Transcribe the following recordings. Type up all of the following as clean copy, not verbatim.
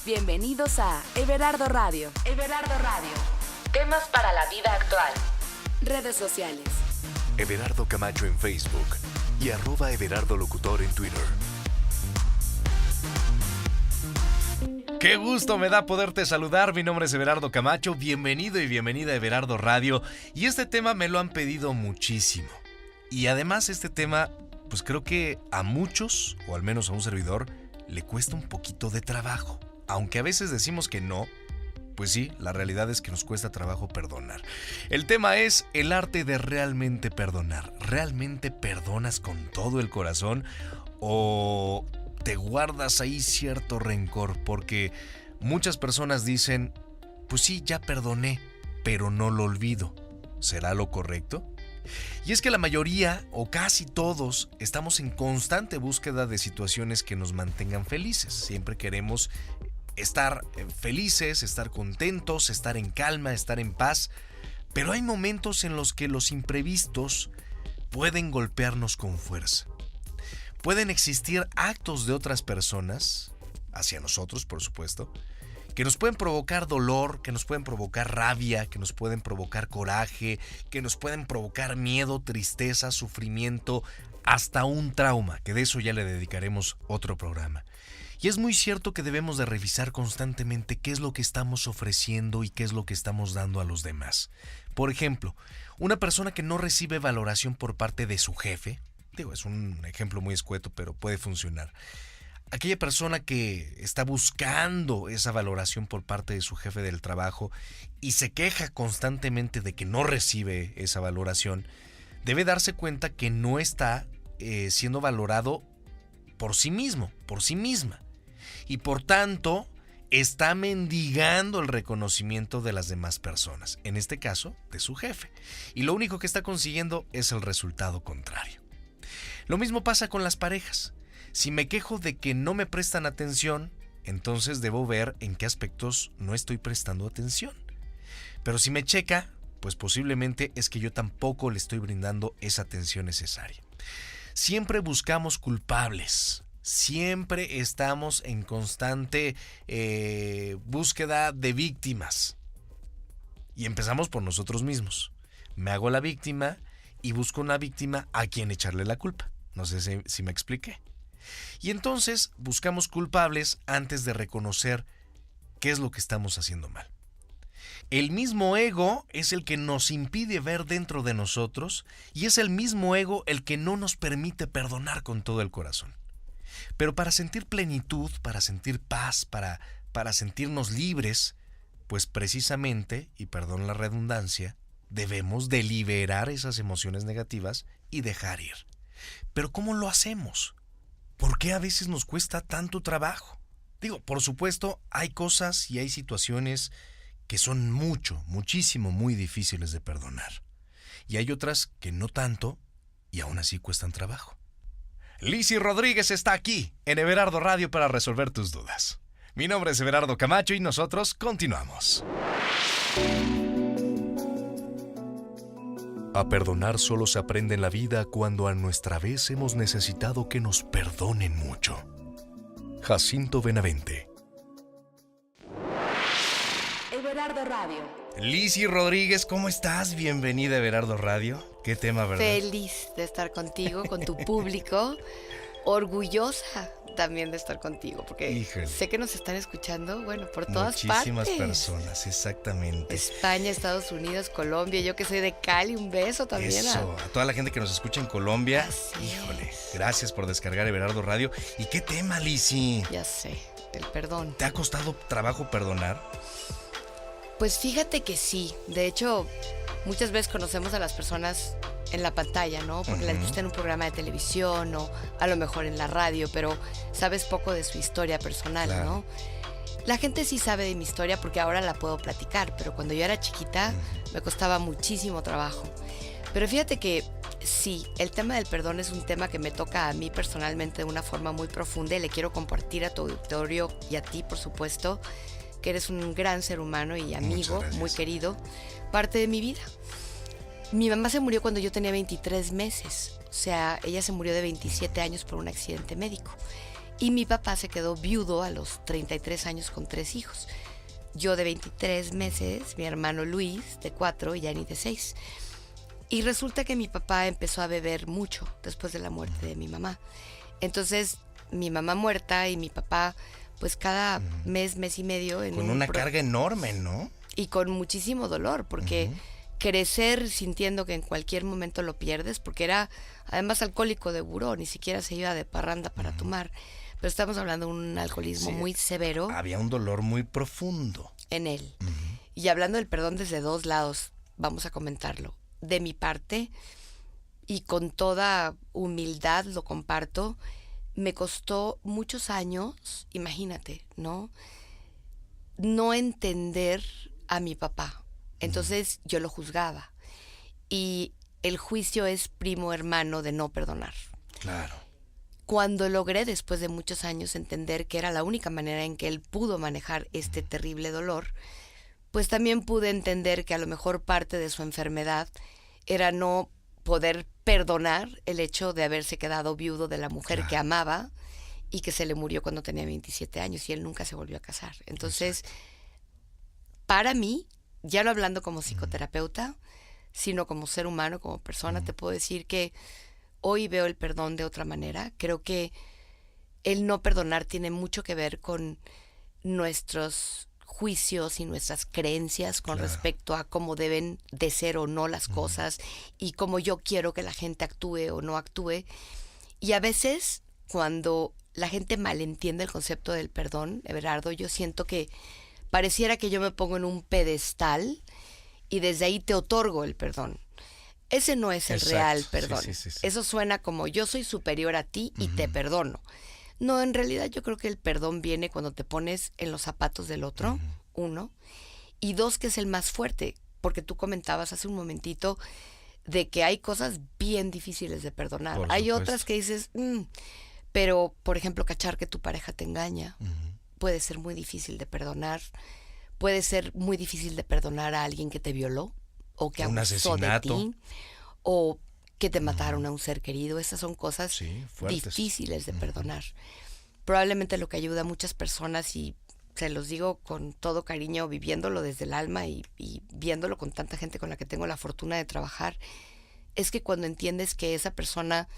Bienvenidos a Everardo Radio. Everardo Radio. Temas para la vida actual. Redes sociales. Everardo Camacho en Facebook y @Everardo Locutor en Twitter. Qué gusto me da poderte saludar, mi nombre es Everardo Camacho, bienvenido y bienvenida a Everardo Radio. Y este tema me lo han pedido muchísimo. Y además este tema, pues creo que a muchos, o al menos a un servidor, le cuesta un poquito de trabajo. Aunque a veces decimos que no, pues sí, la realidad es que nos cuesta trabajo perdonar. El tema es el arte de realmente perdonar. ¿Realmente perdonas con todo el corazón o te guardas ahí cierto rencor? Porque muchas personas dicen, pues sí, ya perdoné, pero no lo olvido. ¿Será lo correcto? Y es que la mayoría, o casi todos, estamos en constante búsqueda de situaciones que nos mantengan felices. Siempre queremos estar felices, estar contentos, estar en calma, estar en paz. Pero hay momentos en los que los imprevistos pueden golpearnos con fuerza. Pueden existir actos de otras personas, hacia nosotros por supuesto, que nos pueden provocar dolor, que nos pueden provocar rabia, que nos pueden provocar coraje, que nos pueden provocar miedo, tristeza, sufrimiento, hasta un trauma, que de eso ya le dedicaremos otro programa. Y es muy cierto que debemos de revisar constantemente qué es lo que estamos ofreciendo y qué es lo que estamos dando a los demás. Por ejemplo, una persona que no recibe valoración por parte de su jefe, es un ejemplo muy escueto, pero puede funcionar. Aquella persona que está buscando esa valoración por parte de su jefe del trabajo y se queja constantemente de que no recibe esa valoración, debe darse cuenta que no está siendo valorado por sí mismo, por sí misma. Y por tanto, está mendigando el reconocimiento de las demás personas, en este caso, de su jefe. Y lo único que está consiguiendo es el resultado contrario. Lo mismo pasa con las parejas. Si me quejo de que no me prestan atención, entonces debo ver en qué aspectos no estoy prestando atención. Pero si me checa, pues posiblemente es que yo tampoco le estoy brindando esa atención necesaria. Siempre buscamos culpables. Siempre estamos en constante búsqueda de víctimas. Y empezamos por nosotros mismos. Me hago la víctima y busco una víctima a quien echarle la culpa. No sé si me expliqué. Y entonces buscamos culpables antes de reconocer qué es lo que estamos haciendo mal. El mismo ego es el que nos impide ver dentro de nosotros y es el mismo ego el que no nos permite perdonar con todo el corazón. Pero para sentir plenitud, para sentir paz, para sentirnos libres, pues precisamente, y perdón la redundancia, debemos de liberar esas emociones negativas y dejar ir. Pero ¿cómo lo hacemos? ¿Por qué a veces nos cuesta tanto trabajo? Por supuesto, hay cosas y hay situaciones que son muchísimo, muy difíciles de perdonar. Y hay otras que no tanto y aún así cuestan trabajo. Lizzy Rodríguez está aquí en Everardo Radio para resolver tus dudas. Mi nombre es Everardo Camacho y nosotros continuamos. A perdonar solo se aprende en la vida cuando a nuestra vez hemos necesitado que nos perdonen mucho. Jacinto Benavente. Everardo Radio. Lizzy Rodríguez, ¿cómo estás? Bienvenida a Everardo Radio. ¿Qué tema, verdad? Feliz de estar contigo, con tu público. Orgullosa también de estar contigo, porque Híjole. sé que nos están escuchando, por todas Muchísimas partes. personas, exactamente. España, Estados Unidos, Colombia, yo que soy de Cali, un beso también. Eso, a toda la gente que nos escucha en Colombia. Así Híjole, es. gracias por descargar Everardo Radio. ¿Y qué tema, Lizzy? Ya sé, el perdón. ¿Te ha costado trabajo perdonar? Pues fíjate que sí, de hecho, muchas veces conocemos a las personas en la pantalla, ¿no? Porque les gusta en un programa de televisión o a lo mejor en la radio, pero sabes poco de su historia personal, Claro. ¿no? La gente sí sabe de mi historia porque ahora la puedo platicar, pero cuando yo era chiquita me costaba muchísimo trabajo. Pero fíjate que sí, el tema del perdón es un tema que me toca a mí personalmente de una forma muy profunda y le quiero compartir a tu auditorio y a ti, por supuesto, que eres un gran ser humano y amigo, muy querido, parte de mi vida. Mi mamá se murió cuando yo tenía 23 meses. O sea, ella se murió de 27 años por un accidente médico. Y mi papá se quedó viudo a los 33 años con 3 hijos. Yo de 23 meses, mi hermano Luis de 4 y Yanni de 6. Y resulta que mi papá empezó a beber mucho después de la muerte de mi mamá. Entonces, mi mamá muerta y mi papá, pues cada mes y medio... Con una carga enorme, ¿no? Y con muchísimo dolor, porque crecer sintiendo que en cualquier momento lo pierdes, porque era además alcohólico de buró, ni siquiera se iba de parranda para tomar. Pero estamos hablando de un alcoholismo muy severo. Había un dolor muy profundo en él. Y hablando del perdón desde dos lados, vamos a comentarlo. De mi parte, y con toda humildad lo comparto, me costó muchos años, imagínate, ¿no? No entender a mi papá. Entonces yo lo juzgaba. Y el juicio es primo hermano de no perdonar. Claro. Cuando logré, después de muchos años, entender que era la única manera en que él pudo manejar este terrible dolor, pues también pude entender que a lo mejor parte de su enfermedad era no poder perdonar el hecho de haberse quedado viudo de la mujer que amaba y que se le murió cuando tenía 27 años y él nunca se volvió a casar. Entonces, para mí, ya no hablando como psicoterapeuta, sino como ser humano, como persona, te puedo decir que hoy veo el perdón de otra manera. Creo que el no perdonar tiene mucho que ver con nuestros juicios y nuestras creencias con respecto a cómo deben de ser o no las cosas y cómo yo quiero que la gente actúe o no actúe. Y a veces, cuando la gente malentiende el concepto del perdón, Everardo, yo siento que pareciera que yo me pongo en un pedestal y desde ahí te otorgo el perdón. Ese no es el real perdón. Sí. Eso suena como yo soy superior a ti y te perdono. No, en realidad yo creo que el perdón viene cuando te pones en los zapatos del otro, uno. Y dos, que es el más fuerte, porque tú comentabas hace un momentito de que hay cosas bien difíciles de perdonar. Hay otras que dices, pero por ejemplo, cachar que tu pareja te engaña puede ser muy difícil de perdonar. Puede ser muy difícil de perdonar a alguien que te violó o que abusó de ti o que te mataron a un ser querido. Esas son cosas difíciles de perdonar. Probablemente lo que ayuda a muchas personas, y se los digo con todo cariño, viviéndolo desde el alma y viéndolo con tanta gente con la que tengo la fortuna de trabajar, es que cuando entiendes que esa persona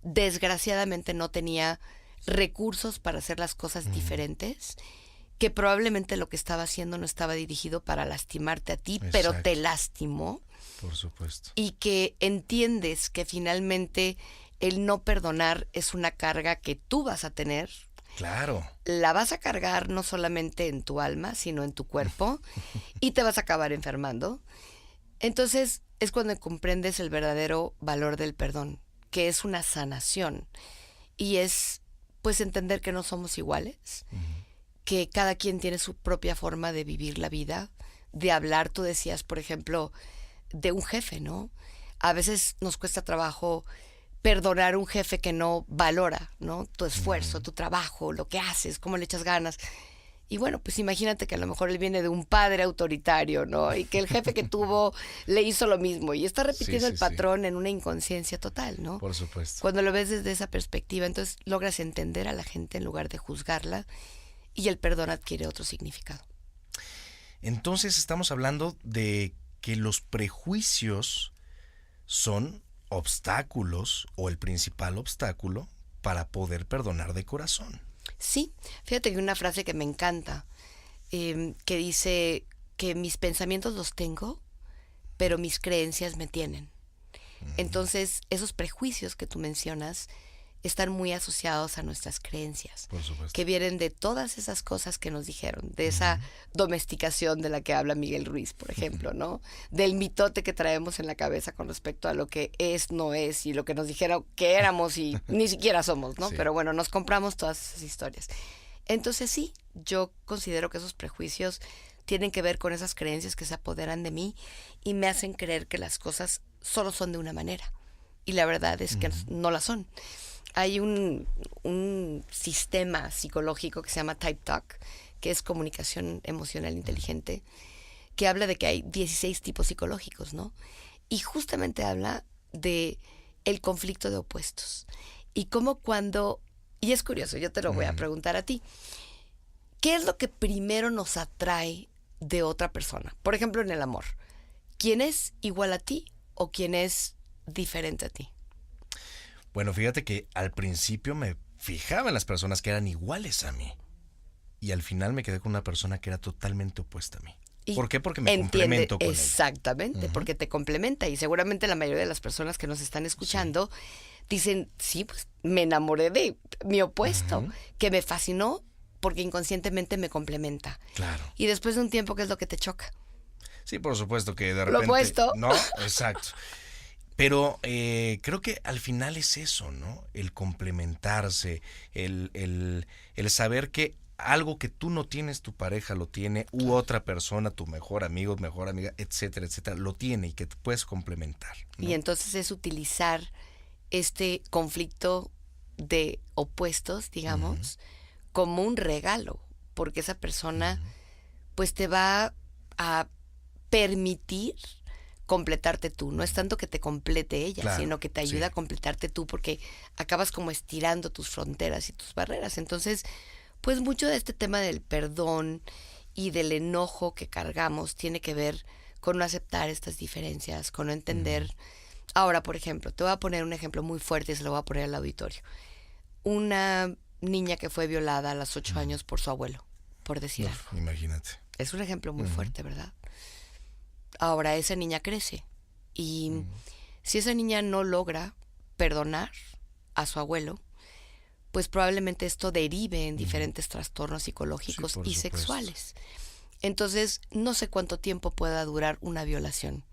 desgraciadamente no tenía recursos para hacer las cosas diferentes, que probablemente lo que estaba haciendo no estaba dirigido para lastimarte a ti, pero te lastimó. Por supuesto. Y que entiendes que finalmente el no perdonar es una carga que tú vas a tener. Claro. La vas a cargar no solamente en tu alma, sino en tu cuerpo y te vas a acabar enfermando. Entonces es cuando comprendes el verdadero valor del perdón, que es una sanación. Y es pues entender que no somos iguales, que cada quien tiene su propia forma de vivir la vida, de hablar. Tú decías, por ejemplo, de un jefe, ¿no? A veces nos cuesta trabajo perdonar a un jefe que no valora, ¿no? Tu esfuerzo, tu trabajo, lo que haces, cómo le echas ganas. Y bueno, pues imagínate que a lo mejor él viene de un padre autoritario, ¿no? Y que el jefe que tuvo le hizo lo mismo y está repitiendo el patrón en una inconsciencia total, ¿no? Por supuesto. Cuando lo ves desde esa perspectiva, entonces logras entender a la gente en lugar de juzgarla y el perdón adquiere otro significado. Entonces estamos hablando de que los prejuicios son obstáculos o el principal obstáculo para poder perdonar de corazón. Sí, fíjate que una frase que me encanta, que dice que mis pensamientos los tengo, pero mis creencias me tienen. Entonces, esos prejuicios que tú mencionas están muy asociados a nuestras creencias, por supuesto, que vienen de todas esas cosas que nos dijeron, de esa domesticación de la que habla Miguel Ruiz, por ejemplo, ¿no? Del mitote que traemos en la cabeza con respecto a lo que es, no es, y lo que nos dijeron que éramos y ni siquiera somos, ¿no? Sí. Pero bueno, nos compramos todas esas historias. Entonces sí, yo considero que esos prejuicios tienen que ver con esas creencias que se apoderan de mí y me hacen creer que las cosas solo son de una manera. Y la verdad es que no la son. Hay un sistema psicológico que se llama Type Talk, que es comunicación emocional inteligente, que habla de que hay 16 tipos psicológicos, ¿no? Y justamente habla de el conflicto de opuestos. Y cómo cuando Y es curioso, yo te lo voy a preguntar a ti. ¿Qué es lo que primero nos atrae de otra persona? Por ejemplo, en el amor. ¿Quién es igual a ti o quién es diferente a ti? Bueno, fíjate que al principio me fijaba en las personas que eran iguales a mí. Y al final me quedé con una persona que era totalmente opuesta a mí. ¿Por qué? Porque me complemento con ella. Exactamente, porque te complementa. Y seguramente la mayoría de las personas que nos están escuchando dicen, sí, pues me enamoré de mi opuesto, que me fascinó porque inconscientemente me complementa. Claro. Y después de un tiempo, ¿qué es lo que te choca? Sí, por supuesto que de repente... Lo opuesto. No, exacto. Pero creo que al final es eso, ¿no? El complementarse, el saber que algo que tú no tienes, tu pareja lo tiene, u otra persona, tu mejor amigo, mejor amiga, etcétera, etcétera, lo tiene y que te puedes complementar, ¿no? Y entonces es utilizar este conflicto de opuestos, digamos, como un regalo, porque esa persona pues te va a permitir completarte tú. No es tanto que te complete ella, Claro, sino que te ayuda a completarte tú, porque acabas como estirando tus fronteras y tus barreras. Entonces, pues mucho de este tema del perdón y del enojo que cargamos tiene que ver con no aceptar estas diferencias, con no entender. Ahora, por ejemplo, te voy a poner un ejemplo muy fuerte y se lo voy a poner al auditorio. Una niña que fue violada a los 8 años por su abuelo, por decir algo. Imagínate. Es un ejemplo muy fuerte, ¿verdad? Ahora esa niña crece y si esa niña no logra perdonar a su abuelo, pues probablemente esto derive en diferentes trastornos psicológicos y supuesto. sexuales. Entonces, no sé cuánto tiempo pueda durar una violación,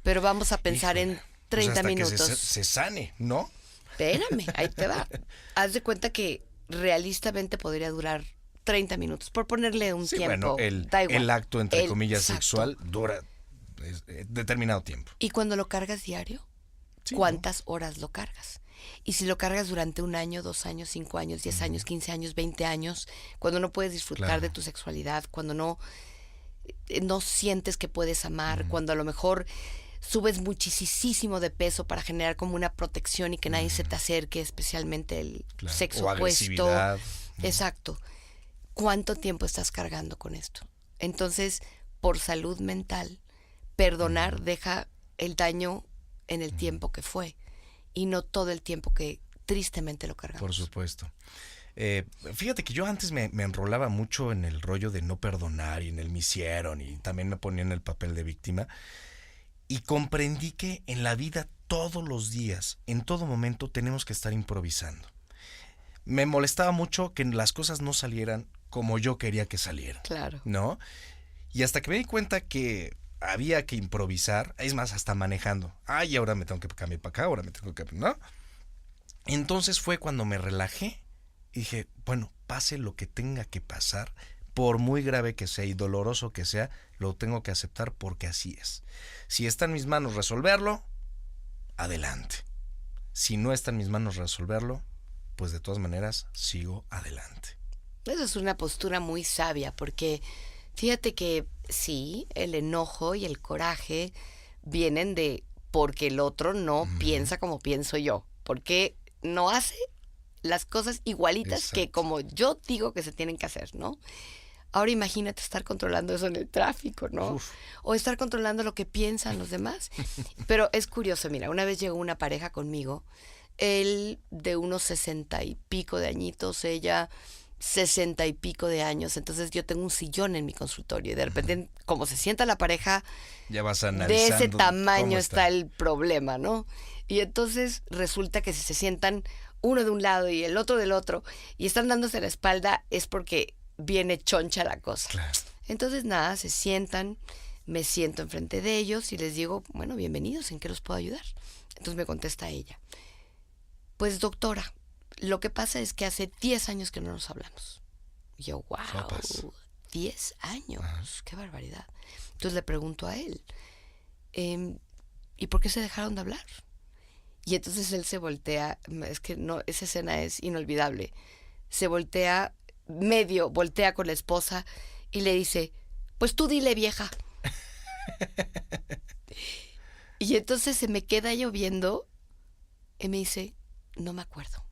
pero vamos a pensar en 30 hasta minutos. Que se sane, ¿no? Espérame, ahí te va. Haz de cuenta que realistamente podría durar 30 minutos, por ponerle un tiempo. Bueno, da igual. el acto, entre comillas, exacto. sexual dura determinado tiempo. ¿Y cuando lo cargas diario? Sí, ¿Cuántas horas lo cargas? Y si lo cargas durante 1 año, 2 años, 5 años, 10 años, 15 años, 20 años, cuando no puedes disfrutar de tu sexualidad, cuando no sientes que puedes amar, cuando a lo mejor subes muchísimo de peso para generar como una protección y que nadie se te acerque, especialmente el sexo o opuesto. agresividad. Exacto. ¿Cuánto tiempo estás cargando con esto? Entonces, por salud mental, perdonar deja el daño en el tiempo que fue y no todo el tiempo que tristemente lo cargamos. Por supuesto. Fíjate que yo antes me enrolaba mucho en el rollo de no perdonar y en el me hicieron y también me ponía en el papel de víctima y comprendí que en la vida todos los días, en todo momento tenemos que estar improvisando. Me molestaba mucho que las cosas no salieran como yo quería que salieran. Claro. ¿No? Y hasta que me di cuenta que había que improvisar, es más, hasta manejando. Ay, ahora me tengo que cambiar para acá, ahora me tengo que... ¿no? Entonces fue cuando me relajé y dije, bueno, pase lo que tenga que pasar, por muy grave que sea y doloroso que sea, lo tengo que aceptar porque así es. Si está en mis manos resolverlo, adelante. Si no está en mis manos resolverlo, pues de todas maneras sigo adelante. Eso es una postura muy sabia porque fíjate que sí, el enojo y el coraje vienen de porque el otro no piensa como pienso yo, porque no hace las cosas igualitas que como yo digo que se tienen que hacer, ¿no? Ahora imagínate estar controlando eso en el tráfico, ¿no? Uf. O estar controlando lo que piensan los demás. Pero es curioso, mira, una vez llegó una pareja conmigo, él de unos 60 y pico de añitos, ella 60 y pico de años, entonces yo tengo un sillón en mi consultorio y de repente como se sienta la pareja, Ya vas de analizando ese tamaño cómo está el problema, ¿no? Y entonces resulta que si se sientan uno de un lado y el otro del otro y están dándose la espalda es porque viene choncha la cosa. Claro. Entonces nada, se sientan, me siento enfrente de ellos y les digo, bueno, bienvenidos, ¿en qué los puedo ayudar? Entonces me contesta ella, pues doctora, lo que pasa es que hace 10 años que no nos hablamos. Y yo, wow, Sopas. 10 años, qué barbaridad. Entonces le pregunto a él, ¿y por qué se dejaron de hablar? Y entonces él se voltea, es que no, esa escena es inolvidable. Se voltea, voltea con la esposa y le dice, pues tú dile vieja. Y entonces se me queda lloviendo y me dice, no me acuerdo.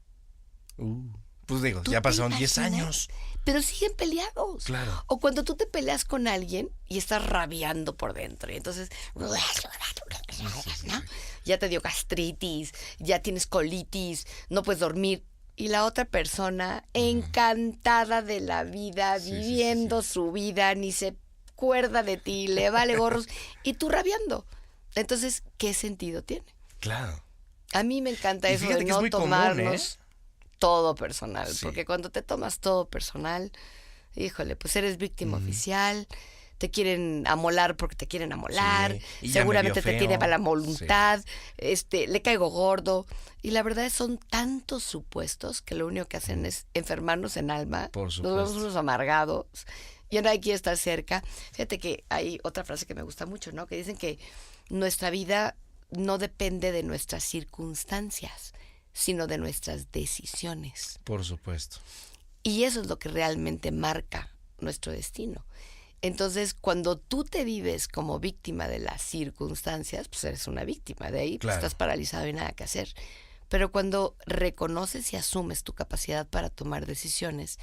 Pues digo, ¿Tú ya te pasaron 10 imaginas? años. Pero siguen peleados. Claro. O cuando tú te peleas con alguien y estás rabiando por dentro. Y entonces, ¿no? Ya te dio gastritis, ya tienes colitis, no puedes dormir. Y la otra persona, encantada de la vida, viviendo su vida, ni se acuerda de ti, le vale gorros. Y tú rabiando. Entonces, ¿qué sentido tiene? Claro. A mí me encanta Y eso fíjate de que es no muy común, tomarnos todo personal. Sí. Porque cuando te tomas todo personal, híjole, pues eres víctima oficial, te quieren amolar porque te quieren amolar, Sí, y ya me seguramente vio te tiene feo. mala voluntad, le caigo gordo. Y la verdad son tantos supuestos que lo único que hacen es enfermarnos en alma. Por Nos supuesto. vemos unos amargados. Y nadie quiere estar cerca. Fíjate que hay otra frase que me gusta mucho, ¿no? Que dicen que nuestra vida no depende de nuestras circunstancias, sino de nuestras decisiones. Por supuesto. Y eso es lo que realmente marca nuestro destino. Entonces, cuando tú te vives como víctima de las circunstancias, pues eres una víctima. De ahí pues, Claro. estás paralizado y nada que hacer. Pero cuando reconoces y asumes tu capacidad para tomar decisiones,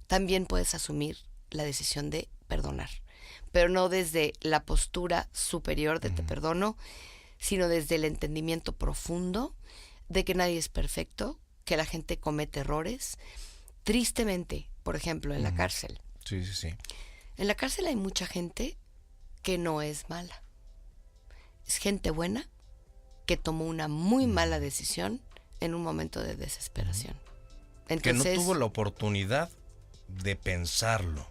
también puedes asumir la decisión de perdonar. Pero no desde la postura superior de te perdono, sino desde el entendimiento profundo de que nadie es perfecto, que la gente comete errores. Tristemente, por ejemplo, en la cárcel. Sí, sí, sí. En la cárcel hay mucha gente que no es mala. Es gente buena que tomó una muy mala decisión en un momento de desesperación. Entonces, Que no tuvo la oportunidad de pensarlo,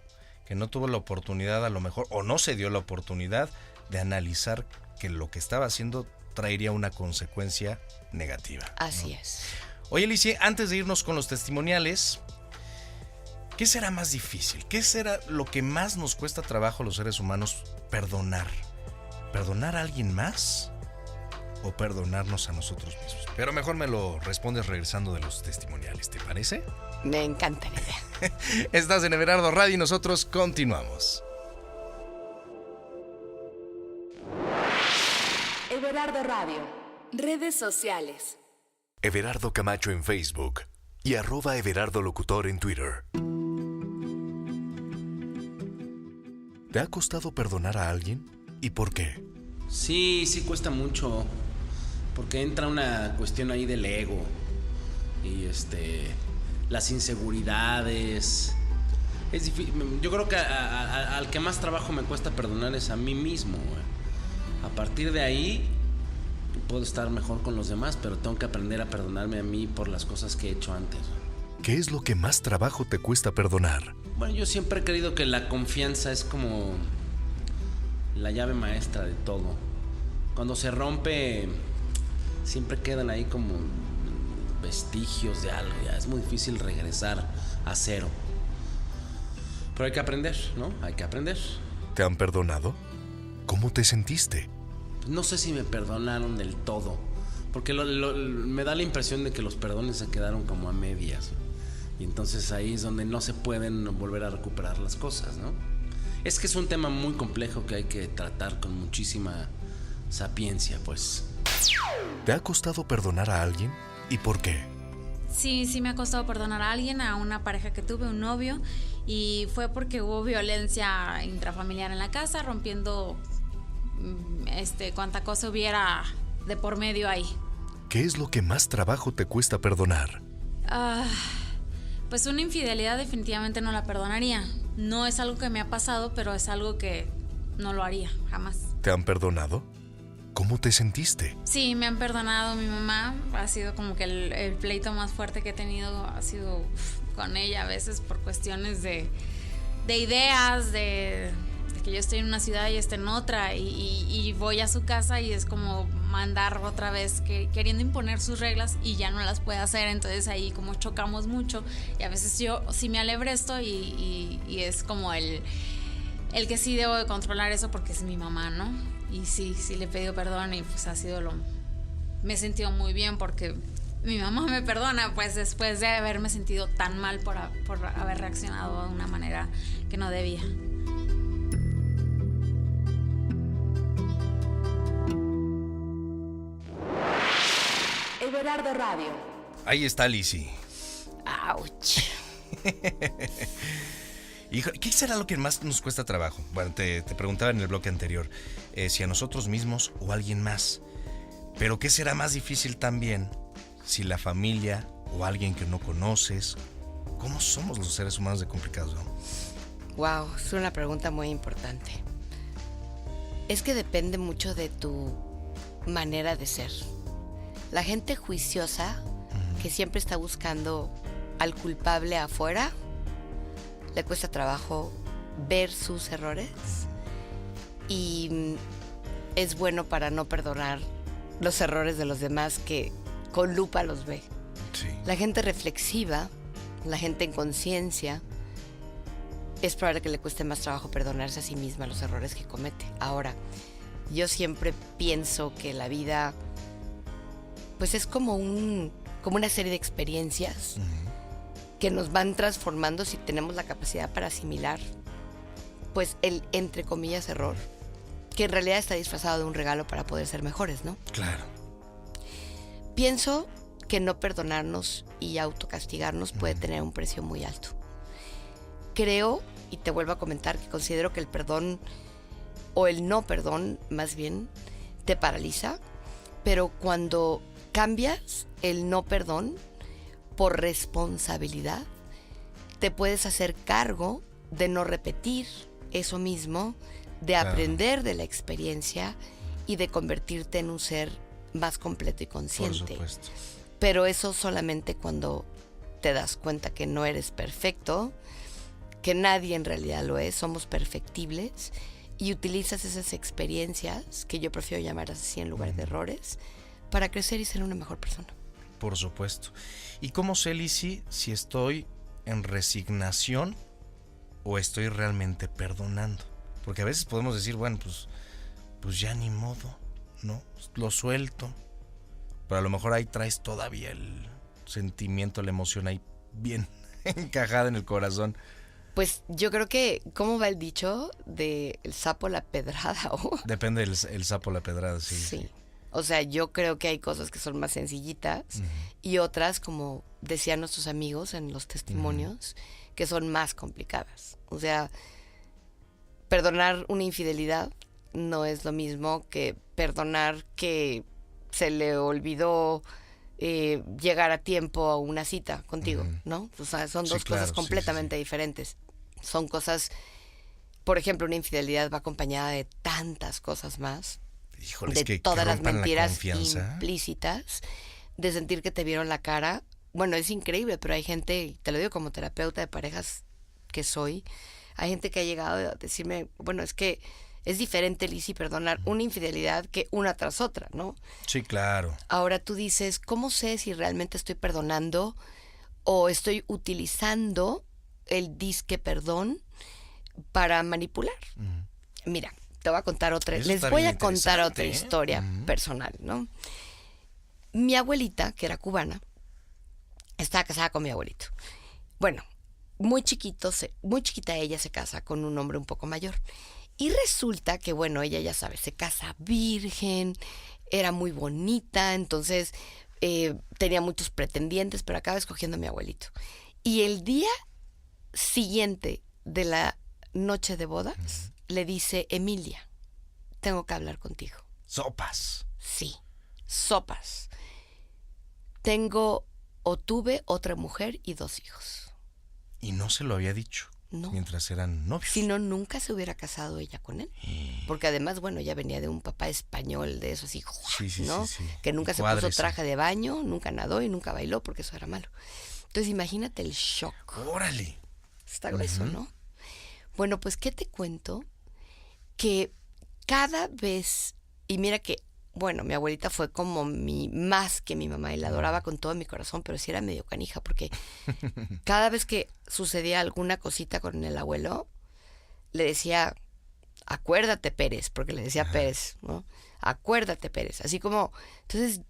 que no tuvo la oportunidad a lo mejor, o no se dio la oportunidad de analizar que lo que estaba haciendo traería una consecuencia negativa. así es. Oye, Alicia, antes de irnos con los testimoniales, ¿qué será más difícil? ¿Qué será lo que más nos cuesta trabajo a los seres humanos perdonar? ¿Perdonar a alguien más o perdonarnos a nosotros mismos? Pero mejor me lo respondes regresando de los testimoniales, ¿te parece? Me encanta la idea. Estás en Everardo Radio y nosotros continuamos. Everardo Radio. Redes sociales. Everardo Camacho en Facebook y @Everardo Locutor en Twitter. ¿Te ha costado perdonar a alguien? ¿Y por qué? Sí, sí cuesta mucho, porque entra una cuestión ahí del ego y las inseguridades. Es difícil. Yo creo que al que más trabajo me cuesta perdonar es a mí mismo, güey. A partir de ahí puedo estar mejor con los demás, pero tengo que aprender a perdonarme a mí por las cosas que he hecho antes. ¿Qué es lo que más trabajo te cuesta perdonar? Bueno, yo siempre he creído que la confianza es como la llave maestra de todo. Cuando se rompe, siempre quedan ahí como vestigios de algo. Ya es muy difícil regresar a cero. Pero hay que aprender, ¿no? Hay que aprender. ¿Te han perdonado? ¿Cómo te sentiste? No sé si me perdonaron del todo, porque me da la impresión de que los perdones se quedaron como a medias. Y entonces ahí es donde no se pueden volver a recuperar las cosas, ¿no? Es que es un tema muy complejo que hay que tratar con muchísima sapiencia, pues. ¿Te ha costado perdonar a alguien? ¿Y por qué? Sí, sí me ha costado perdonar a alguien, a una pareja que tuve, un novio, y fue porque hubo violencia intrafamiliar en la casa, rompiendo cuanta cosa hubiera de por medio ahí. ¿Qué es lo que más trabajo te cuesta perdonar? Pues una infidelidad definitivamente no la perdonaría. No es algo que me ha pasado, pero es algo que no lo haría, jamás. ¿Te han perdonado? ¿Cómo te sentiste? Sí, me han perdonado. Mi mamá ha sido como que el pleito más fuerte que he tenido ha sido con ella, a veces por cuestiones de ideas, de que yo estoy en una ciudad y esté en otra, y voy a su casa y es como mandar otra vez, queriendo imponer sus reglas y ya no las puede hacer. Entonces ahí como chocamos mucho, y a veces yo sí me alebresto y es como el que sí debo de controlar eso porque es mi mamá, ¿no? Y sí le he pedido perdón y pues ha sido me he sentido muy bien porque mi mamá me perdona, pues después de haberme sentido tan mal por haber reaccionado de una manera que no debía. Everardo Radio. Ahí está Lizzy. ¡Auch! Hijo, ¿qué será lo que más nos cuesta trabajo? Bueno, te preguntaba en el bloque anterior, si a nosotros mismos o a alguien más. Pero ¿qué será más difícil también si la familia o alguien que no conoces? ¿Cómo somos los seres humanos de complicados, no? Wow, es una pregunta muy importante. Es que depende mucho de tu manera de ser. La gente juiciosa, que siempre está buscando al culpable afuera, le cuesta trabajo ver sus errores y es bueno para no perdonar los errores de los demás que con lupa los ve. Sí. La gente reflexiva, la gente en conciencia, es probable que le cueste más trabajo perdonarse a sí misma los errores que comete. Ahora, yo siempre pienso que la vida pues es como una serie de experiencias que nos van transformando si tenemos la capacidad para asimilar pues el, entre comillas, error, que en realidad está disfrazado de un regalo para poder ser mejores, ¿no? Claro. Pienso que no perdonarnos y autocastigarnos puede tener un precio muy alto. Creo, y te vuelvo a comentar, que considero que el perdón, o el no perdón, más bien, te paraliza, pero cuando cambias el no perdón por responsabilidad, te puedes hacer cargo de no repetir eso mismo, de aprender de la experiencia y de convertirte en un ser más completo y consciente. Por supuesto. Pero eso solamente cuando te das cuenta que no eres perfecto, que nadie en realidad lo es, somos perfectibles, y utilizas esas experiencias, que yo prefiero llamar así en lugar de errores, para crecer y ser una mejor persona. Por supuesto. ¿Y cómo sé, Lizzy, si estoy en resignación o estoy realmente perdonando? Porque a veces podemos decir, bueno, pues ya ni modo, ¿no? Lo suelto. Pero a lo mejor ahí traes todavía el sentimiento, la emoción ahí bien encajada en el corazón. Pues yo creo que, ¿cómo va el dicho de el sapo la pedrada? Depende el sapo la pedrada, sí. Sí. O sea, yo creo que hay cosas que son más sencillitas y otras, como decían nuestros amigos en los testimonios, que son más complicadas. O sea, perdonar una infidelidad no es lo mismo que perdonar que se le olvidó llegar a tiempo a una cita contigo, ¿no? O sea, son dos cosas completamente diferentes. Son cosas, por ejemplo, una infidelidad va acompañada de tantas cosas más. Híjole, de que todas las mentiras la implícitas, de sentir que te vieron la cara. Bueno, es increíble, pero hay gente, te lo digo como terapeuta de parejas que soy, hay gente que ha llegado a decirme, bueno, es que es diferente, Lizzy, perdonar una infidelidad que una tras otra, ¿no? Sí, claro. Ahora tú dices, ¿cómo sé si realmente estoy perdonando o estoy utilizando el disque perdón para manipular? Mira, te voy a contar otra, Eso les está voy bien a contar otra interesante, historia personal, ¿no? Mi abuelita, que era cubana, estaba casada con mi abuelito. Bueno, muy chiquita ella se casa con un hombre un poco mayor. Y resulta que, bueno, ella ya sabe, se casa virgen, era muy bonita, entonces tenía muchos pretendientes, pero acaba escogiendo a mi abuelito. Y el día siguiente de la noche de bodas, le dice, Emilia, tengo que hablar contigo. Sopas. Sí, sopas. Tuve otra mujer y 2 hijos. Y no se lo había dicho. No. Mientras eran novios. Si no, nunca se hubiera casado ella con él. Porque además, bueno, ella venía de un papá español, de eso así, ¿no? Sí. Que nunca se puso traje de baño, nunca nadó y nunca bailó porque eso era malo. Entonces, imagínate el shock. ¡Órale! Está grueso, ¿no? Bueno, pues, ¿qué te cuento? Que cada vez, y mira que, bueno, mi abuelita fue como más que mi mamá y la adoraba con todo mi corazón, pero sí era medio canija porque cada vez que sucedía alguna cosita con el abuelo, le decía, acuérdate, Pérez, porque le decía Pérez, ¿no? Acuérdate, Pérez. Así como, entonces,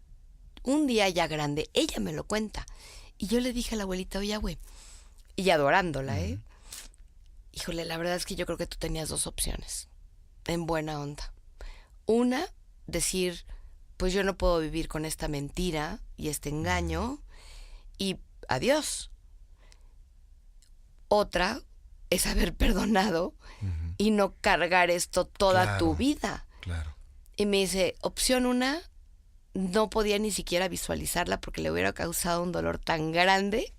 un día ya grande, ella me lo cuenta. Y yo le dije a la abuelita, oye, güey, y adorándola, híjole, la verdad es que yo creo que tú tenías 2 opciones, en buena onda. Una, decir, pues yo no puedo vivir con esta mentira y este engaño y adiós. otra es haber perdonado y no cargar esto toda tu vida. Claro. Y me dice, opción 1, no podía ni siquiera visualizarla porque le hubiera causado un dolor tan grande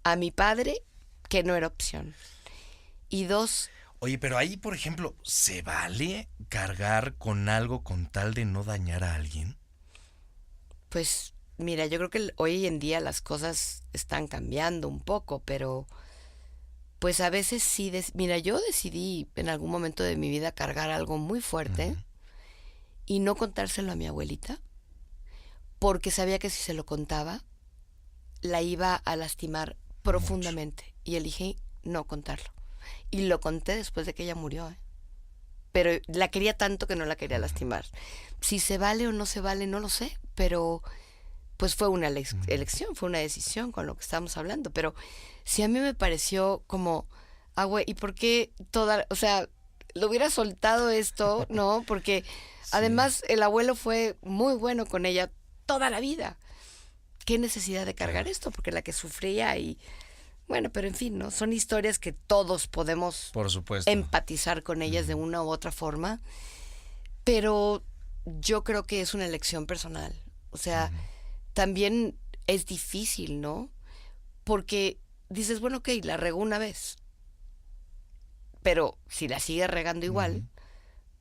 a mi padre que no era opción. Y 2... Oye, pero ahí, por ejemplo, ¿se vale cargar con algo con tal de no dañar a alguien? Pues mira, yo creo que hoy en día las cosas están cambiando un poco, pero pues a veces sí. Mira, yo decidí en algún momento de mi vida cargar algo muy fuerte y no contárselo a mi abuelita, porque sabía que si se lo contaba, la iba a lastimar profundamente. Y elegí no contarlo. Y lo conté después de que ella murió, ¿eh? Pero la quería tanto que no la quería lastimar. Si se vale o no se vale, no lo sé, pero pues fue una elección, fue una decisión con lo que estábamos hablando. Pero sí, a mí me pareció como, güey, ¿y por qué o sea, lo hubiera soltado esto, ¿no? Porque además el abuelo fue muy bueno con ella toda la vida. ¿Qué necesidad de cargar esto? Porque la que sufría y... Bueno, pero en fin, ¿no? Son historias que todos podemos, por supuesto, empatizar con ellas de una u otra forma, pero yo creo que es una elección personal. O sea, también es difícil, ¿no? Porque dices, bueno, ok, la regó una vez, pero si la sigue regando igual,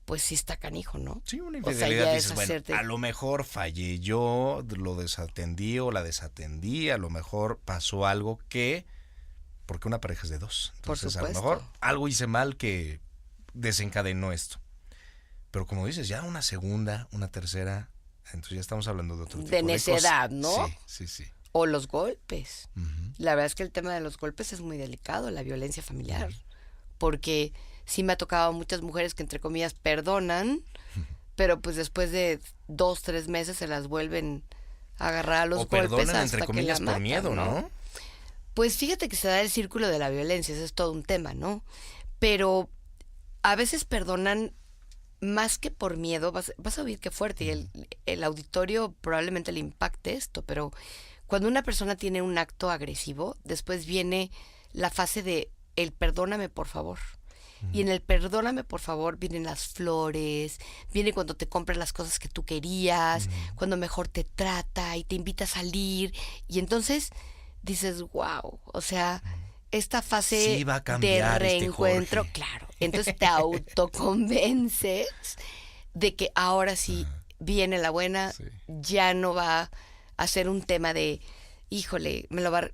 pues sí está canijo, ¿no? Sí, una O sea, infidelidad, ya dices, es bueno, hacerte... a lo mejor fallé yo, lo desatendí o la desatendí, a lo mejor pasó algo que... Porque una pareja es de dos. Entonces, a lo mejor algo hice mal que desencadenó esto. Pero como dices, ya una segunda, una tercera, entonces ya estamos hablando de otro tipo de necedad, cosas. ¿no? Sí. O los golpes. La verdad es que el tema de los golpes es muy delicado, la violencia familiar. Porque sí me ha tocado a muchas mujeres que, entre comillas, perdonan, pero pues después de 2, 3 meses se las vuelven a agarrar a los golpes. O perdonan, hasta entre comillas, que la por matan, miedo, ¿no? Pues fíjate que se da el círculo de la violencia, eso es todo un tema, ¿no? Pero a veces perdonan más que por miedo. Vas a oír qué fuerte, y el auditorio probablemente le impacte esto, pero cuando una persona tiene un acto agresivo, después viene la fase de el perdóname por favor. Y en el perdóname por favor vienen las flores, viene cuando te compras las cosas que tú querías, cuando mejor te trata y te invita a salir, y entonces dices, wow, o sea, esta fase sí va a de cambiar reencuentro, claro, entonces te autoconvences de que ahora sí viene la buena, ya no va a ser un tema de, híjole, me lo va a...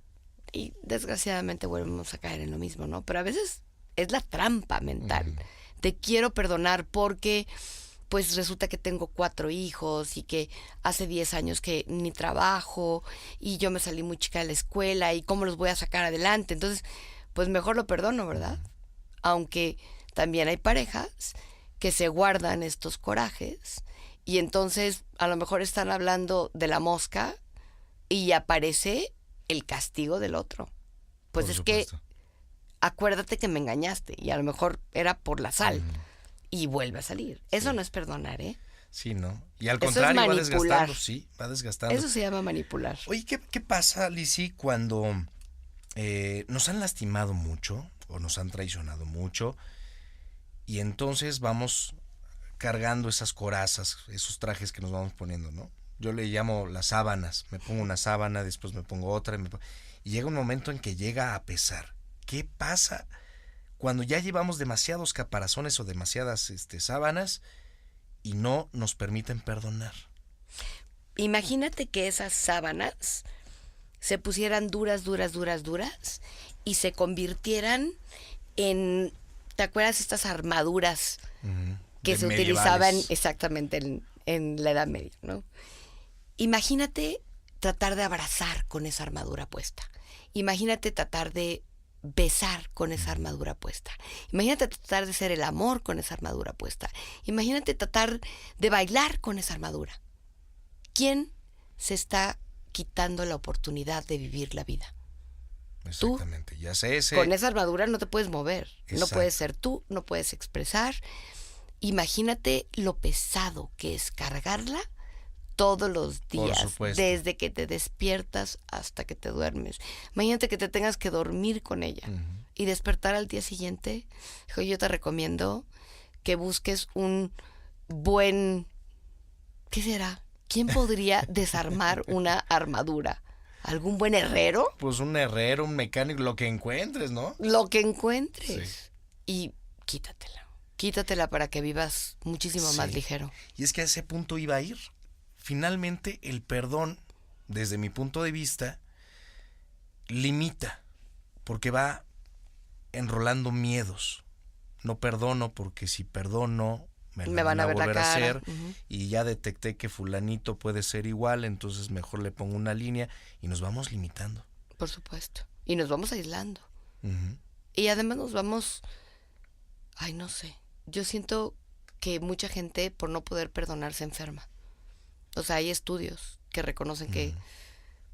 Y desgraciadamente volvemos a caer en lo mismo, ¿no? Pero a veces es la trampa mental. Te quiero perdonar porque pues resulta que tengo 4 hijos y que hace 10 años que ni trabajo y yo me salí muy chica de la escuela y cómo los voy a sacar adelante. Entonces, pues mejor lo perdono, ¿verdad? Aunque también hay parejas que se guardan estos corajes y entonces a lo mejor están hablando de la mosca y aparece el castigo del otro. Pues Por es supuesto. que acuérdate que me engañaste y a lo mejor era por la sal. Y vuelve a salir. Eso no es perdonar, ¿eh? Sí, ¿no? Y al Eso contrario, es va manipular. desgastando, sí, va desgastando. Eso se llama manipular. Oye, ¿qué pasa, Lizzy, cuando nos han lastimado mucho o nos han traicionado mucho y entonces vamos cargando esas corazas, esos trajes que nos vamos poniendo, ¿no? Yo le llamo las sábanas. Me pongo una sábana, después me pongo otra y llega un momento en que llega a pesar. ¿Qué pasa cuando ya llevamos demasiados caparazones o demasiadas sábanas y no nos permiten perdonar? Imagínate que esas sábanas se pusieran duras y se convirtieran en, ¿te acuerdas estas armaduras que se utilizaban exactamente en la Edad Media, ¿no? Imagínate tratar de abrazar con esa armadura puesta. Imagínate tratar de besar con esa armadura puesta. Imagínate tratar de ser el amor con esa armadura puesta. Imagínate tratar de bailar con esa armadura. ¿Quién se está quitando la oportunidad de vivir la vida? Exactamente. Tú, ya sé ese. con esa armadura no te puedes mover. Exacto. No puedes ser tú, no puedes expresar. Imagínate lo pesado que es cargarla todos los días, desde que te despiertas hasta que te duermes. Imagínate que te tengas que dormir con ella y despertar al día siguiente, dijo, yo te recomiendo que busques un buen... ¿Qué será? ¿Quién podría desarmar una armadura? ¿Algún buen herrero? Pues un herrero, un mecánico, lo que encuentres, ¿no? Lo que encuentres. Sí. Y quítatela para que vivas muchísimo más ligero. Y es que a ese punto iba a ir. Finalmente, el perdón, desde mi punto de vista, limita, porque va enrolando miedos. No perdono porque si perdono me van a ver la volver a cara. hacer, y ya detecté que fulanito puede ser igual, entonces mejor le pongo una línea y nos vamos limitando. Por supuesto. Y nos vamos aislando. Uh-huh. Y además nos vamos... Ay, no sé. Yo siento que mucha gente por no poder perdonar se enferma. O sea, hay estudios que reconocen que,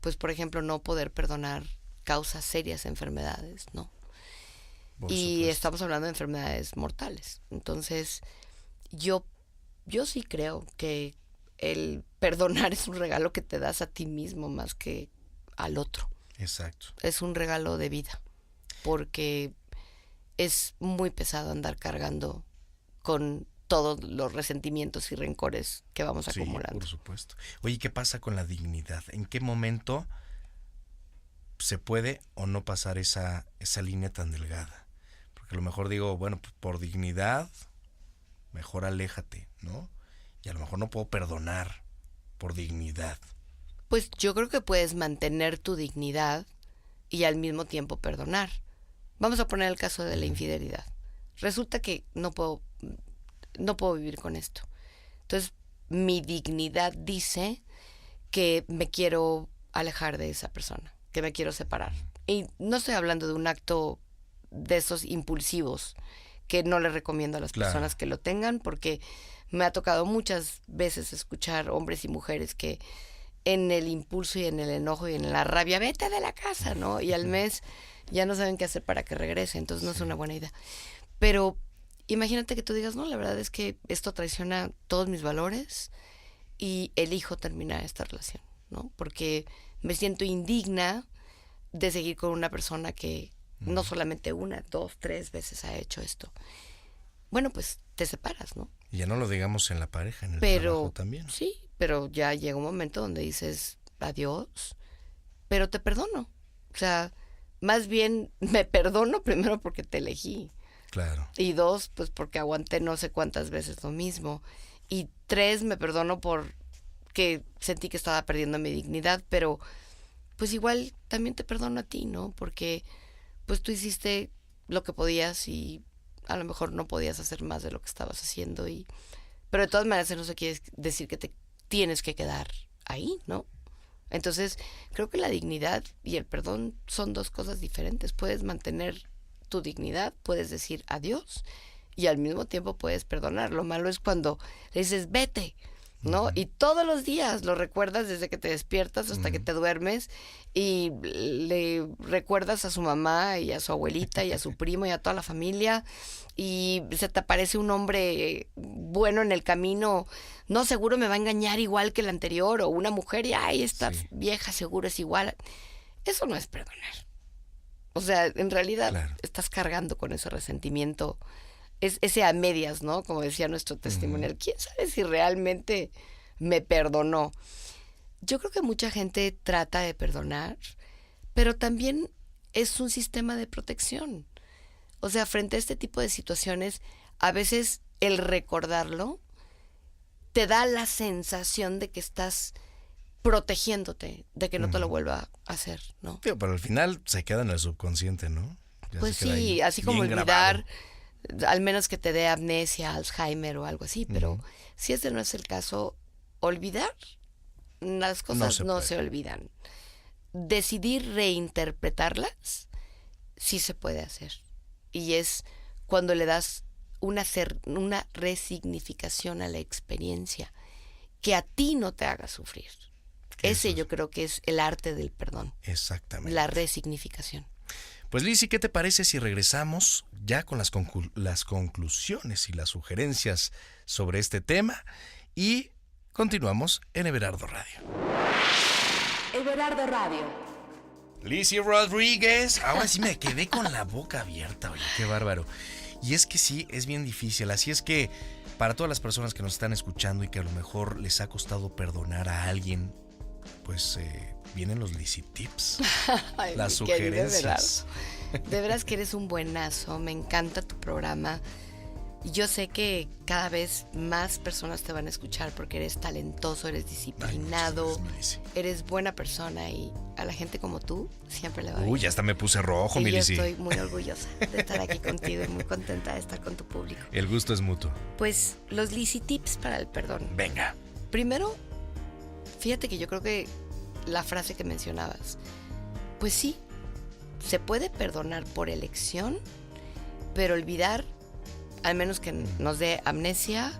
pues por ejemplo, no poder perdonar causa serias enfermedades, ¿no? Y estamos hablando de enfermedades mortales. Entonces, yo sí creo que el perdonar es un regalo que te das a ti mismo más que al otro. Exacto. Es un regalo de vida, porque es muy pesado andar cargando con todos los resentimientos y rencores que vamos acumulando. Por supuesto. Oye, ¿qué pasa con la dignidad? ¿En qué momento se puede o no pasar esa línea tan delgada? Porque a lo mejor digo, bueno, pues por dignidad, mejor aléjate, ¿no? Y a lo mejor no puedo perdonar por dignidad. Pues yo creo que puedes mantener tu dignidad y al mismo tiempo perdonar. Vamos a poner el caso de la infidelidad. Resulta que no puedo vivir con esto. Entonces, mi dignidad dice que me quiero alejar de esa persona, que me quiero separar. Y no estoy hablando de un acto de esos impulsivos que no le recomiendo a las personas que lo tengan, porque me ha tocado muchas veces escuchar hombres y mujeres que en el impulso y en el enojo y en la rabia, vete de la casa, ¿no? Y al mes ya no saben qué hacer para que regrese, entonces no es una buena idea. Pero imagínate que tú digas, no, la verdad es que esto traiciona todos mis valores y elijo terminar esta relación, ¿no? Porque me siento indigna de seguir con una persona que no solamente 1, 2, 3 veces ha hecho esto. Bueno, pues te separas, ¿no? Y ya no lo digamos en la pareja, en el trabajo también. Sí, pero ya llega un momento donde dices adiós, pero te perdono. O sea, más bien me perdono primero porque te elegí. Claro. Y 2, pues porque aguanté no sé cuántas veces lo mismo. Y 3, me perdono porque sentí que estaba perdiendo mi dignidad, pero pues igual también te perdono a ti, ¿no? Porque pues tú hiciste lo que podías y a lo mejor no podías hacer más de lo que estabas haciendo. Pero de todas maneras eso no quiere decir que te tienes que quedar ahí, ¿no? Entonces creo que la dignidad y el perdón son 2 cosas diferentes. Puedes mantener tu dignidad, puedes decir adiós y al mismo tiempo puedes perdonar. Lo malo es cuando le dices vete, ¿no? Y todos los días lo recuerdas desde que te despiertas hasta que te duermes y le recuerdas a su mamá y a su abuelita y a su primo y a toda la familia y se te aparece un hombre bueno en el camino, no, seguro me va a engañar igual que el anterior, o una mujer y ay, esta vieja seguro es igual. Eso no es perdonar. O sea, en realidad estás cargando con ese resentimiento, es ese a medias, ¿no? Como decía nuestro testimonial. ¿Quién sabe si realmente me perdonó? Yo creo que mucha gente trata de perdonar, pero también es un sistema de protección. O sea, frente a este tipo de situaciones, a veces el recordarlo te da la sensación de que estás protegiéndote, de que no te lo vuelva a hacer, ¿no? Pero al final se queda en el subconsciente, ¿no? Ya pues sí, así como olvidar, al menos que te dé amnesia, Alzheimer o algo así, pero si ese no es el caso, olvidar, las cosas no se olvidan. Decidir reinterpretarlas, sí se puede hacer. Y es cuando le das una resignificación a la experiencia que a ti no te haga sufrir. Ese yo creo que es el arte del perdón. Exactamente. La resignificación. Pues Lizzy, ¿qué te parece si regresamos ya con las conclusiones y las sugerencias sobre este tema y continuamos en Everardo Radio? Everardo Radio. Lizzy Rodríguez. Ahora sí me quedé con la boca abierta, oye, qué bárbaro. Y es que sí, es bien difícil. Así es que para todas las personas que nos están escuchando y que a lo mejor les ha costado perdonar a alguien, pues vienen los Lizzy Tips. Ay, las mi querido sugerencias. Everardo. De veras que eres un buenazo, me encanta tu programa. Yo sé que cada vez más personas te van a escuchar porque eres talentoso, eres disciplinado, Ay, mi Lizzy. eres buena persona y a la gente como tú siempre le va bien. Uy, ya hasta me puse rojo, Y mi yo Lizzy. estoy muy orgullosa de estar aquí contigo y muy contenta de estar con tu público. El gusto es mutuo. Pues los Lizzy Tips para el perdón. Venga. Primero, fíjate que yo creo que la frase que mencionabas, pues sí, se puede perdonar por elección, pero olvidar, al menos que nos dé amnesia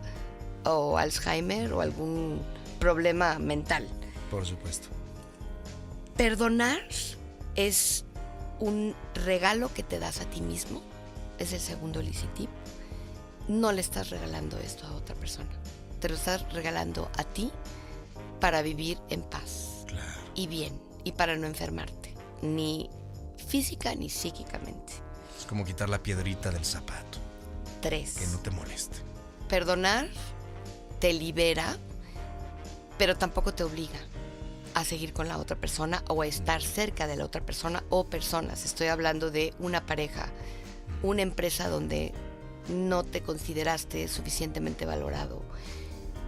o Alzheimer o algún problema mental. Por supuesto. Perdonar es un regalo que te das a ti mismo. Es el segundo Lizzy Tip. No le estás regalando esto a otra persona. Te lo estás regalando a ti para vivir en paz. Claro. Y bien. Y para no enfermarte. Ni física ni psíquicamente. Es como quitar la piedrita del zapato. 3. Que no te moleste. Perdonar te libera, pero tampoco te obliga a seguir con la otra persona o a estar cerca de la otra persona o personas. Estoy hablando de una pareja, una empresa donde no te consideraste suficientemente valorado.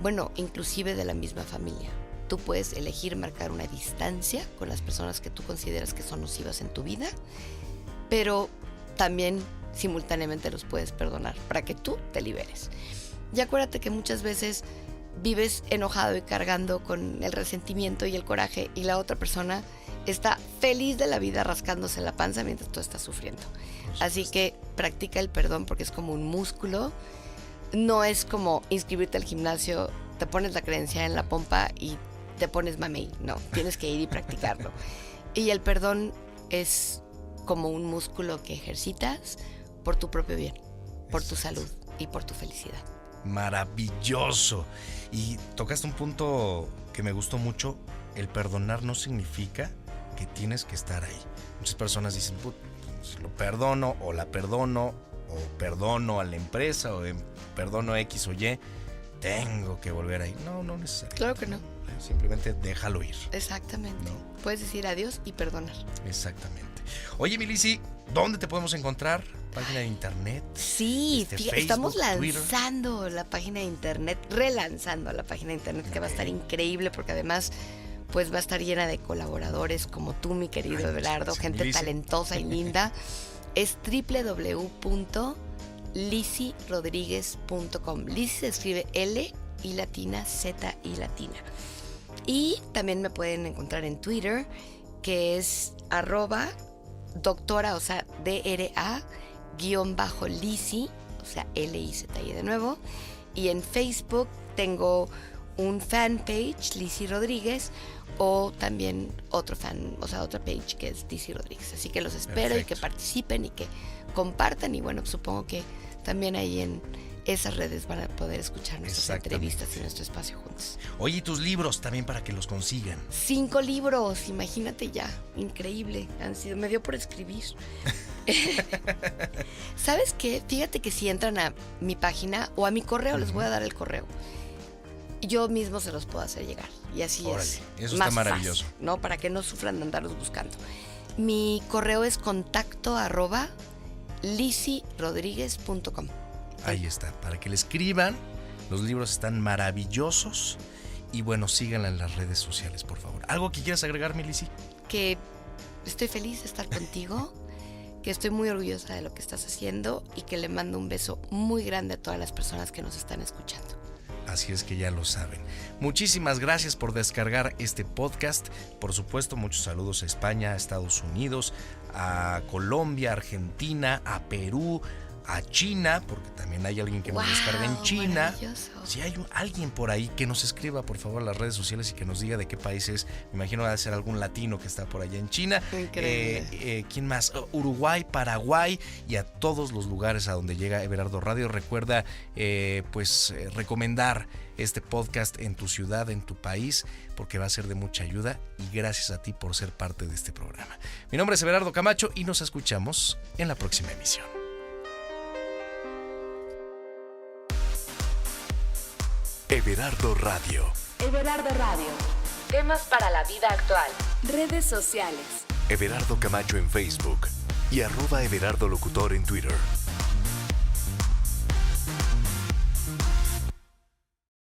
Bueno, inclusive de la misma familia. Tú puedes elegir marcar una distancia con las personas que tú consideras que son nocivas en tu vida, pero también simultáneamente los puedes perdonar para que tú te liberes. Y acuérdate que muchas veces vives enojado y cargando con el resentimiento y el coraje y la otra persona está feliz de la vida rascándose la panza mientras tú estás sufriendo. Así que practica el perdón porque es como un músculo. No es como inscribirte al gimnasio, te pones la credencial en la pompa y te pones mamey. No, tienes que ir y practicarlo. Y el perdón es como un músculo que ejercitas por tu propio bien, por tu salud y por tu felicidad. Maravilloso. Y tocaste un punto que me gustó mucho. El perdonar no significa que tienes que estar ahí. Muchas personas dicen, si lo perdono o la perdono o perdono a la empresa o perdono X o Y, tengo que volver ahí. No, no necesariamente. Claro que no. Simplemente déjalo ir. Exactamente. ¿No? Puedes decir adiós y perdonar. Exactamente. Oye, mi Lizzy, ¿dónde te podemos encontrar? ¿Página de internet? Sí, Facebook, estamos Twitter. lanzando la página de internet, relanzando la página de internet, que va a estar increíble porque además pues va a estar llena de colaboradores como tú, mi querido Everardo, gente Lizzy. talentosa y linda. Es www.lizzyrodriguez.com. Lizzy se escribe L y latina, Z y latina. Y también me pueden encontrar en Twitter, que es @doctora, o sea, DRA_Lizzy, o sea, LIZY de nuevo. Y en Facebook tengo un fanpage, Lizzy Rodríguez, o también otro fan, o sea, otra page que es Lizzy Rodríguez. Así que los espero. Perfecto. Y que participen y que compartan. Y bueno, supongo que también ahí en esas redes van a poder escuchar nuestras Exactamente. entrevistas y nuestro espacio juntos. Oye, y tus libros también para que los consigan. 5 libros, imagínate ya, increíble, han sido, me dio por escribir. ¿Sabes qué? Fíjate que si entran a mi página o a mi correo, les voy a dar el correo. Yo mismo se los puedo hacer llegar. Y así Órale, es. eso más está maravilloso. fácil, ¿no? Para que no sufran de andarlos buscando. Mi correo es contacto@lizzyrodriguez.com. Ahí está, para que le escriban. Los libros están maravillosos. Y bueno, síganla en las redes sociales, por favor. ¿Algo que quieras agregar, mi Lizzy? Que estoy feliz de estar contigo, que estoy muy orgullosa de lo que estás haciendo y que le mando un beso muy grande a todas las personas que nos están escuchando. Así es que ya lo saben. Muchísimas gracias por descargar este podcast. Por supuesto, muchos saludos a España, a Estados Unidos, a Colombia, a Argentina, a Perú, a China, porque también también hay alguien que nos descarga en China. Si hay alguien por ahí que nos escriba, por favor, a las redes sociales y que nos diga de qué país es. Me imagino va a ser algún latino que está por allá en China. Increíble. ¿Quién más? Uruguay, Paraguay y a todos los lugares a donde llega Everardo Radio. Recuerda recomendar este podcast en tu ciudad, en tu país, porque va a ser de mucha ayuda, y gracias a ti por ser parte de este programa. Mi nombre es Everardo Camacho y nos escuchamos en la próxima emisión. Everardo Radio. Everardo Radio. Temas para la vida actual. Redes sociales. Everardo Camacho en Facebook y @Everardo Locutor en Twitter.